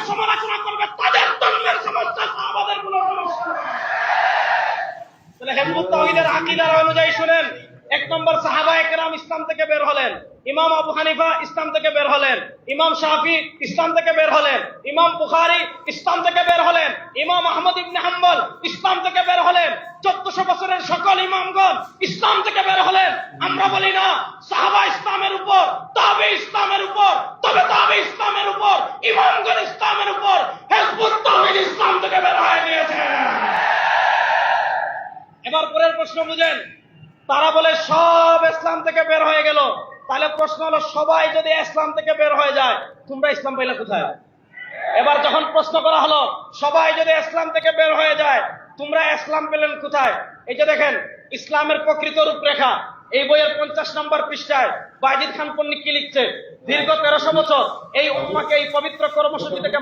সমালোচনা করবে তাদের ধর্মের সমস্যা, সাহাবাদের কোনো সমস্যা নেই। তাহলে হিজবুত তাওহীদের আকীদা অনুযায়ী শুনেন, 1 নম্বর সাহাবায়ে কেরাম ইসলাম থেকে বের হলেন, ইমাম আবু হানিফা ইসলাম থেকে বের হলেন, ইমাম শাফি ইসলাম থেকে বের হলেন, ইমাম বুখারী ইসলাম থেকে বের হলেন, ইমাম আহমদ ইবনে হাম্বল ইসলাম থেকে বের হলেন, 1400 বছরের সকল ইমামগণ ইসলাম থেকে বের হলেন। আমরা বলি না সাহাবা ইসলামের উপর, তাবে ইসলামের উপর, তবে তাবে ইসলামের উপর, ইমামগণ ইসলামের উপর, হিজবুত তাওহীদ ইসলাম থেকে বের হয়ে গিয়েছে। এবার পরের প্রশ্ন বুঝেন, তারা বলে সব ইসলাম থেকে বের হয়ে গেল। তাহলে প্রশ্ন হলো, সবাই যদি ইসলাম থেকে বের হয়ে যায়, তোমরা ইসলাম পাইলে কোথায়? এবার যখন প্রশ্ন করা হলো সবাই যদি ইসলাম থেকে বের হয়ে যায়, তোমরা ইসলাম পেলেন কোথায়? এই যে দেখেন ইসলামের প্রকৃত রূপরেখা, এই বইয়ের 50 নম্বর পৃষ্ঠায় বাজিদ খান পন্নী কি লিখছে, দীর্ঘ 1300 বছর এই উম্মাহকে এই পবিত্র কর্মসূচি থেকে